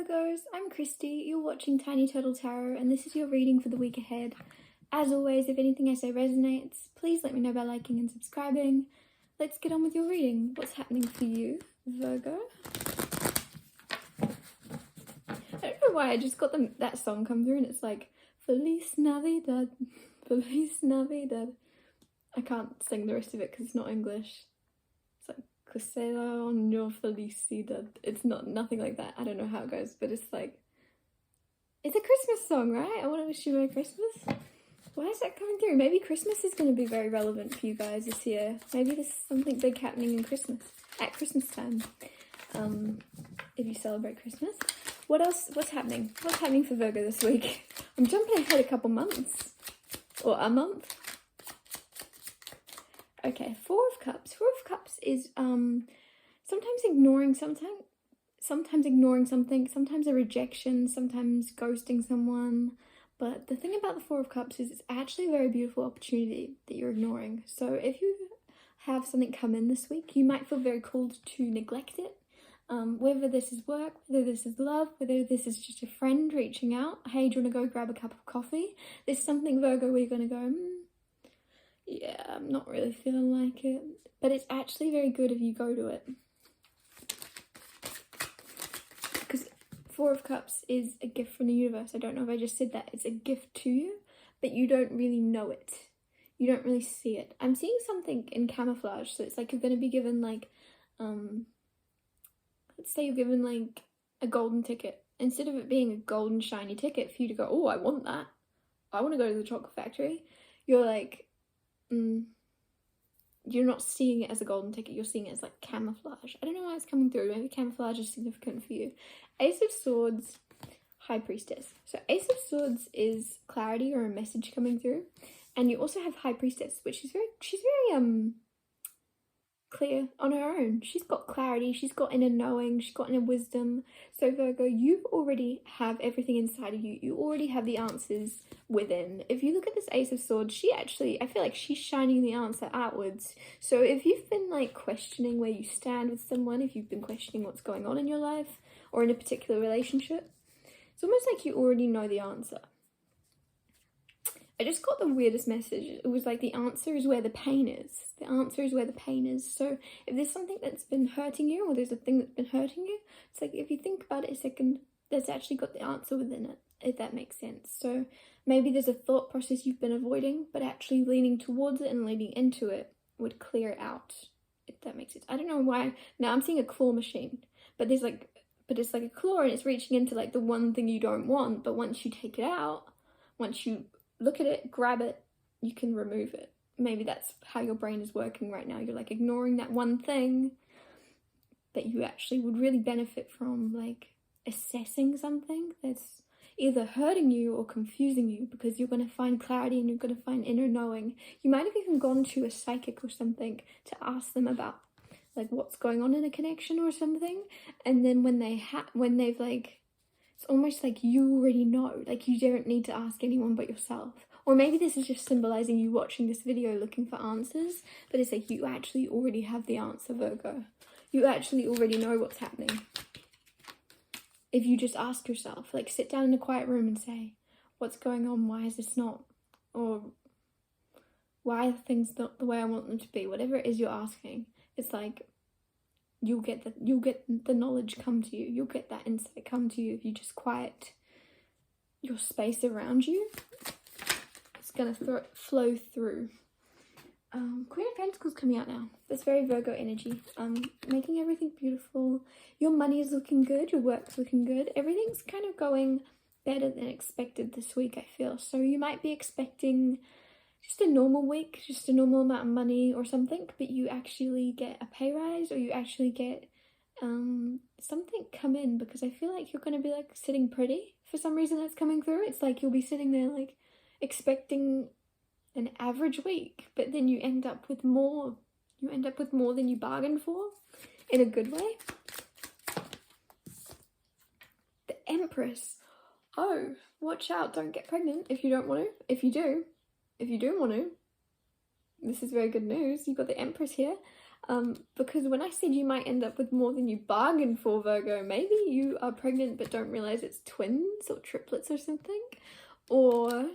Virgos, I'm Christy, you're watching Tiny Turtle Tarot, and this is your reading for the week ahead. As always, if anything I say resonates, please let me know by liking and subscribing. Let's get on with your reading. What's happening for you, Virgo? I don't know why I just got that song come through and it's like, Feliz Navidad, Feliz Navidad. I can't sing the rest of it because it's not English. It's like, Cosela on your felicidad. It's nothing like that. I don't know how it goes, but it's like, it's a Christmas song, right? I want to wish you Merry Christmas. Why is that coming through? Maybe Christmas is going to be very relevant for you guys this year. Maybe there's something big happening in Christmas, at Christmas time. If you celebrate Christmas. What else? What's happening? What's happening for Virgo this week? I'm jumping ahead a couple months. Or a month. Okay, Four of Cups. Four of Cups is sometimes ignoring sometimes ignoring something, sometimes a rejection, sometimes ghosting someone. But the thing about the Four of Cups is it's actually a very beautiful opportunity that you're ignoring. So if you have something come in this week, you might feel very called to neglect it. Whether this is work, whether this is love, whether this is just a friend reaching out, hey, do you want to go grab a cup of coffee? There's something, Virgo, where you're going to go, yeah, I'm not really feeling like it. But it's actually very good if you go to it. Because Four of Cups is a gift from the universe. I don't know if I just said that. It's a gift to you, but you don't really know it. You don't really see it. I'm seeing something in camouflage. So it's like you're going to be given like, let's say you're given like a golden ticket. Instead of it being a golden shiny ticket for you to go, oh, I want that. I want to go to the chocolate factory. You're like, you're not seeing it as a golden ticket, you're seeing it as like camouflage. I don't know why it's coming through. Maybe camouflage is significant for you. Ace of Swords, High Priestess. So Ace of Swords is clarity or a message coming through. And you also have High Priestess, which is she's very clear on her own. She's got clarity, she's got inner knowing, she's got inner wisdom. So Virgo, you already have everything inside of you. You already have the answers within. If you look at this Ace of Swords, I feel like she's shining the answer outwards. So if you've been like questioning where you stand with someone, if you've been questioning what's going on in your life or in a particular relationship, it's almost like you already know the answer. I just got the weirdest message. It was like the answer is where the pain is. The answer is where the pain is. So if there's something that's been hurting you or there's a thing that's been hurting you, it's like if you think about it a second, that's actually got the answer within it, if that makes sense. So maybe there's a thought process you've been avoiding, but actually leaning towards it and leaning into it would clear it out, if that makes sense. I don't know why. Now I'm seeing a claw machine, but it's like a claw and it's reaching into like the one thing you don't want, but once you take it out, once you look at it, grab it, you can remove it. Maybe that's how your brain is working right now. You're like ignoring that one thing that you actually would really benefit from, like assessing something that's either hurting you or confusing you, because you're going to find clarity and you're going to find inner knowing. You might have even gone to a psychic or something to ask them about like what's going on in a connection or something. And then when they've like, it's almost like you already know, like you don't need to ask anyone but yourself. Or maybe this is just symbolizing you watching this video looking for answers, but it's like you actually already have the answer, Virgo. You actually already know what's happening. If you just ask yourself, like sit down in a quiet room and say, what's going on? Why is this not? Or why are things not the way I want them to be? Whatever it is you're asking, it's like, you'll get the knowledge come to you. You'll get that insight come to you if you just quiet your space around you. It's gonna flow through. Queen of Pentacles coming out now. That's very Virgo energy. Making everything beautiful. Your money is looking good. Your work's looking good. Everything's kind of going better than expected this week, I feel. So you might be expecting just a normal week, just a normal amount of money or something, but you actually get a pay rise or you actually get something come in, because I feel like you're going to be like sitting pretty for some reason that's coming through. It's like you'll be sitting there like expecting an average week, but then you end up with more. You end up with more than you bargained for, in a good way. The Empress. Oh, watch out, don't get pregnant if you don't want to. If you do want to, this is very good news. You've got the Empress here. Because when I said you might end up with more than you bargained for, Virgo, maybe you are pregnant but don't realize it's twins or triplets or something, or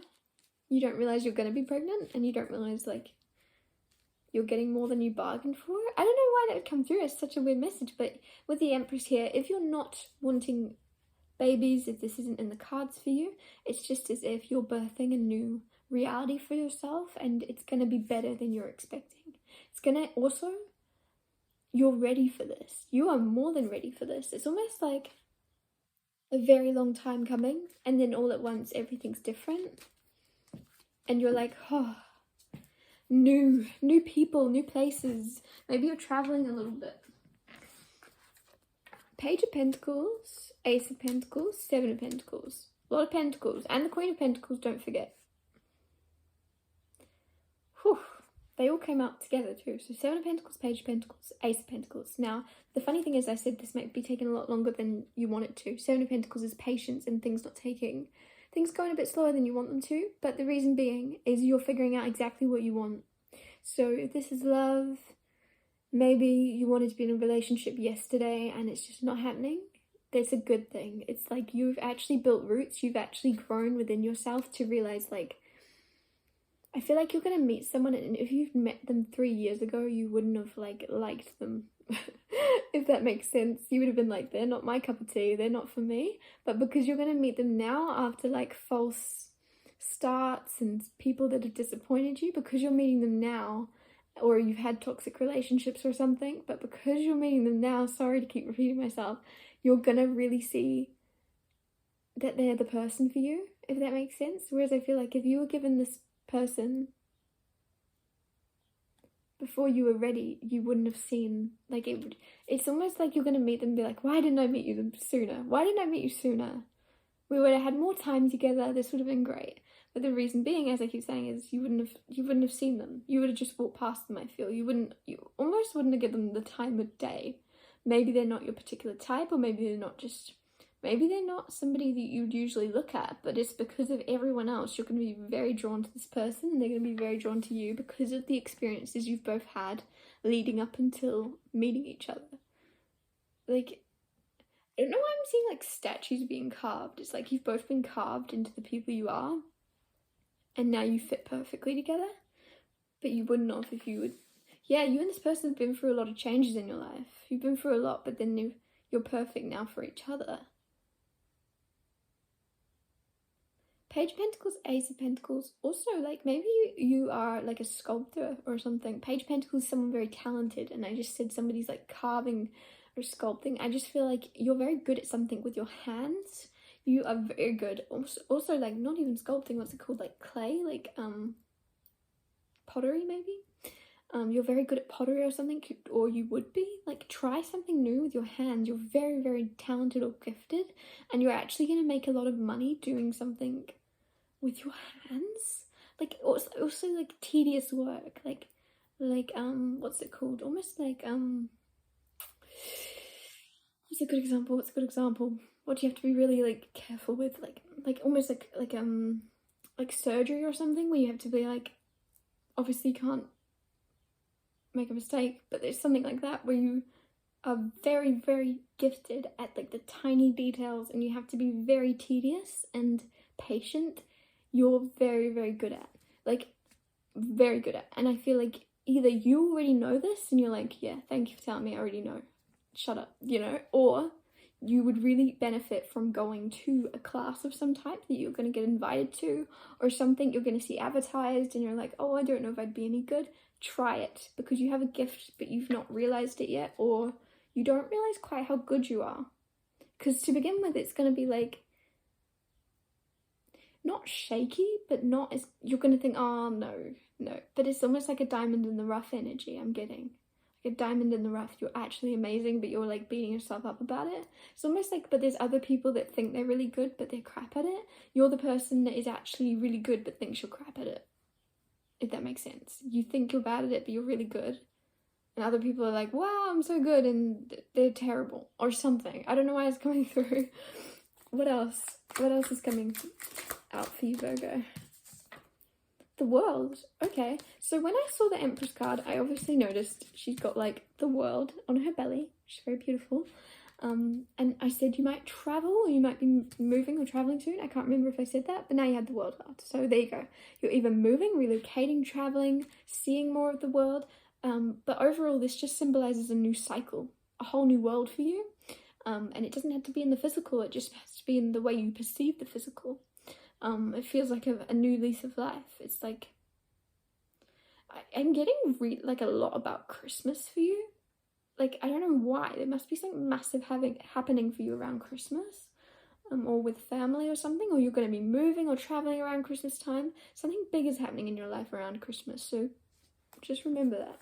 you don't realize you're going to be pregnant and you don't realize like you're getting more than you bargained for. I don't know why that would come through as such a weird message, but with the Empress here, if you're not wanting babies, if this isn't in the cards for you, it's just as if you're birthing a new reality for yourself, and it's going to be better than you're expecting. It's going to also, you're ready for this. You are more than ready for this. It's almost like a very long time coming, and then all at once everything's different, and you're like, oh, new people, new places. Maybe you're traveling a little bit. Page of Pentacles, Ace of Pentacles, Seven of Pentacles. A lot of Pentacles. And the Queen of Pentacles, don't forget. Whew. They all came out together too. So Seven of Pentacles, Page of Pentacles, Ace of Pentacles. Now, the funny thing is I said this might be taking a lot longer than you want it to. Seven of Pentacles is patience and things going a bit slower than you want them to. But the reason being is you're figuring out exactly what you want. So if this is love, maybe you wanted to be in a relationship yesterday and it's just not happening. That's a good thing. It's like you've actually built roots. You've actually grown within yourself to realize, like, I feel like you're going to meet someone, and if you've met them 3 years ago, you wouldn't have, like, liked them. If that makes sense. You would have been like, they're not my cup of tea. They're not for me. But because you're going to meet them now after, like, false starts and people that have disappointed you, because you're meeting them now, or you've had toxic relationships or something, but because you're meeting them now, sorry to keep repeating myself, you're gonna really see that they're the person for you, if that makes sense. Whereas I feel like if you were given this person before you were ready, you wouldn't have seen, like, it's almost like you're gonna meet them and be like, why didn't I meet you sooner? Why didn't I meet you sooner? We would have had more time together, this would have been great. But the reason being, as I keep saying, is you wouldn't have seen them. You would have just walked past them, I feel. You almost wouldn't have given them the time of day. Maybe they're not your particular type, or maybe they're not somebody that you'd usually look at, but it's because of everyone else. You're going to be very drawn to this person, and they're going to be very drawn to you because of the experiences you've both had leading up until meeting each other. Like, I don't know why I'm seeing, like, statues being carved. It's like you've both been carved into the people you are, and now you fit perfectly together, but you wouldn't have if you would. Yeah, you and this person have been through a lot of changes in your life. You've been through a lot, but then you're perfect now for each other. Page of Pentacles, Ace of Pentacles. Also, like, maybe you are like a sculptor or something. Page of Pentacles is someone very talented, and I just said somebody's like carving or sculpting. I just feel like you're very good at something with your hands. You are very good. Also, like, not even sculpting, what's it called? Like clay, like, pottery maybe? You're very good at pottery or something, or you would be. Like, try something new with your hands. You're very, very talented or gifted, and you're actually going to make a lot of money doing something with your hands. Like, also like tedious work. Like, what's it called? Almost like, what's a good example? What do you have to be really, like, careful with? Like almost like surgery or something, where you have to be like, obviously you can't make a mistake, but there's something like that where you are very, very gifted at, like, the tiny details, and you have to be very tedious and patient. You're very, very good at, like, very good at. And I feel like either you already know this and you're like, yeah, thank you for telling me, I already know, shut up, you know, or you would really benefit from going to a class of some type that you're going to get invited to, or something you're going to see advertised and you're like, oh, I don't know if I'd be any good. Try it, because you have a gift but you've not realized it yet, or you don't realize quite how good you are. Because to begin with, it's going to be like, not shaky, but not as, you're going to think, oh no, but it's almost like a diamond in the rough energy I'm getting. Like a diamond in the rough, you're actually amazing, but you're like beating yourself up about it. It's almost like, but there's other people that think they're really good but they're crap at it. You're the person that is actually really good but thinks you're crap at it, if that makes sense. You think you're bad at it but you're really good, and other people are like, wow, I'm so good, and they're terrible or something. I don't know why it's coming through. What else is coming out for you, Virgo? The world. Okay. So when I saw the Empress card, I obviously noticed she's got like the world on her belly. She's very beautiful. And I said you might travel, or you might be moving or traveling soon. I can't remember if I said that, but now you had the world card. So there you go. You're either moving, relocating, traveling, seeing more of the world. But overall, this just symbolizes a new cycle, a whole new world for you. And it doesn't have to be in the physical. It just has to be in the way you perceive the physical. It feels like a new lease of life. It's like I'm getting like a lot about Christmas for you. Like, I don't know why. There must be something massive happening for you around Christmas, or with family or something, or you're going to be moving or traveling around Christmas time. Something big is happening in your life around Christmas, so just remember that.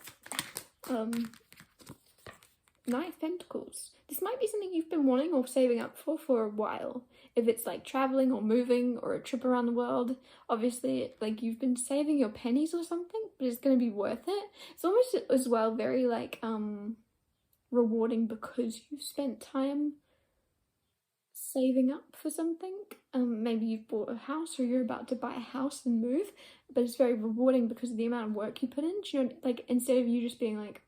Knight of Pentacles. This might be something you've been wanting or saving up for a while. If it's like traveling or moving or a trip around the world, obviously like you've been saving your pennies or something, but it's going to be worth it. It's almost as well very like rewarding because you've spent time saving up for something. Maybe you've bought a house or you're about to buy a house and move, but it's very rewarding because of the amount of work you put in. You know, like instead of you just being like,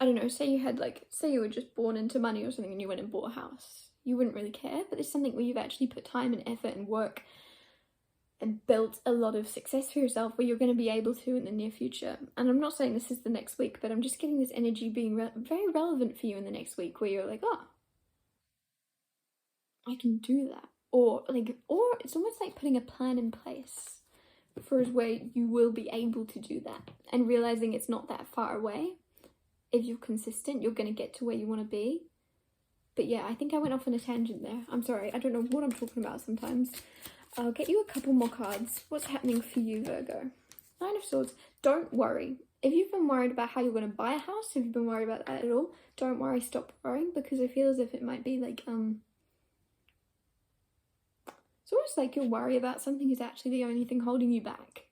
I don't know, say you were just born into money or something and you went and bought a house. You wouldn't really care, but there's something where you've actually put time and effort and work and built a lot of success for yourself where you're going to be able to in the near future. And I'm not saying this is the next week, but I'm just getting this energy being very relevant for you in the next week where you're like, oh, I can do that. Or it's almost like putting a plan in place for where you will be able to do that and realizing it's not that far away. If you're consistent, you're going to get to where you want to be. But yeah, I think I went off on a tangent there. I'm sorry, I don't know what I'm talking about sometimes. I'll get you a couple more cards. What's happening for you, Virgo? Nine of Swords. Don't worry. If you've been worried about how you're going to buy a house, if you've been worried about that at all, don't worry, stop worrying, because I feel as if it might be like, it's almost like your worry about something is actually the only thing holding you back.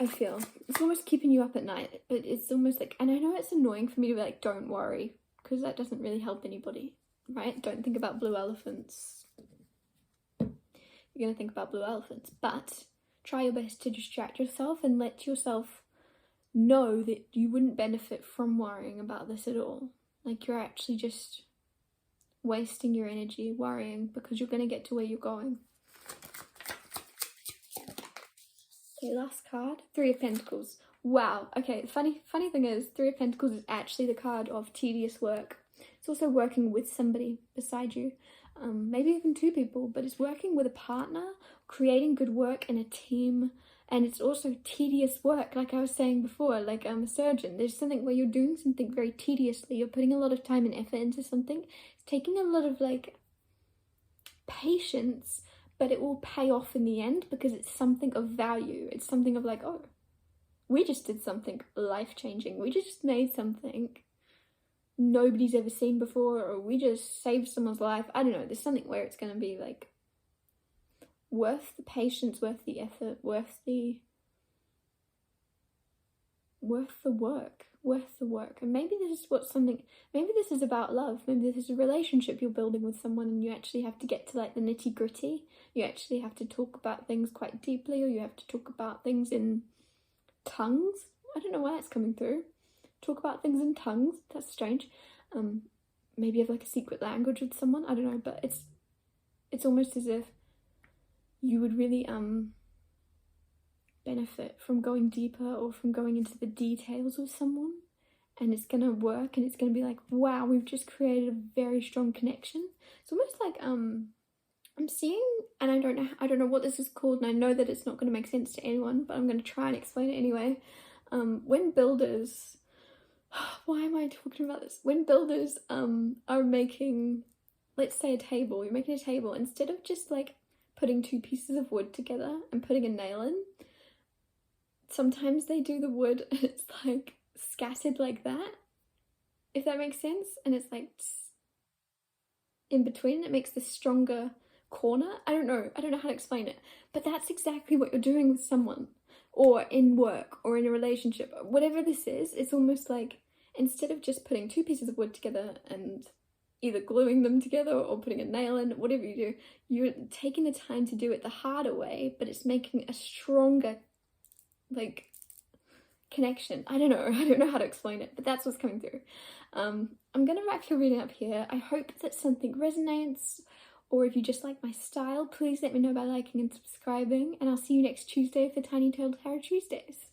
I feel it's almost keeping you up at night, but it's almost like, and I know it's annoying for me to be like, don't worry, because that doesn't really help anybody, right? Don't think about blue elephants. You're going to think about blue elephants, but try your best to distract yourself and let yourself know that you wouldn't benefit from worrying about this at all. Like, you're actually just wasting your energy worrying because you're going to get to where you're going. Okay, last card, Three of Pentacles. Wow. Okay, the funny thing is, Three of Pentacles is actually the card of tedious work. It's also working with somebody beside you, maybe even two people, but it's working with a partner, creating good work in a team, and it's also tedious work, like I was saying before, like I'm a surgeon. There's something where you're doing something very tediously, you're putting a lot of time and effort into something. It's taking a lot of like patience, but it will pay off in the end because it's something of value. It's something of like, oh, we just did something life-changing. We just made something nobody's ever seen before, or we just saved someone's life. I don't know, there's something where it's going to be like worth the patience, worth the effort, worth the work. And maybe this is about love. Maybe this is a relationship you're building with someone and you actually have to get to like the nitty-gritty. You actually have to talk about things quite deeply, or you have to talk about things in tongues. I don't know why it's coming through. Talk about things in tongues. That's strange. Maybe you have like a secret language with someone. I don't know, but it's almost as if you would really benefit from going deeper or from going into the details with someone, and it's gonna work, and it's gonna be like, wow, we've just created a very strong connection. It's almost like I'm seeing, and I don't know what this is called, and I know that it's not going to make sense to anyone, but I'm going to try and explain it anyway. When builders, why am I talking about this? When builders are making, let's say a table, you're making a table, instead of just like putting two pieces of wood together and putting a nail in, sometimes they do the wood and it's like scattered like that, if that makes sense, and it's like in between, it makes this stronger corner. I don't know how to explain it, but that's exactly what you're doing with someone, or in work, or in a relationship, whatever this is. It's almost like, instead of just putting two pieces of wood together and either gluing them together or putting a nail in, whatever you do, you're taking the time to do it the harder way, but it's making a stronger, like, connection. I don't know how to explain it, but that's what's coming through. I'm gonna wrap your reading up here. I hope that something resonates, or if you just like my style, please let me know by liking and subscribing, and I'll see you next Tuesday for Tiny Tailed Tarot Tuesdays.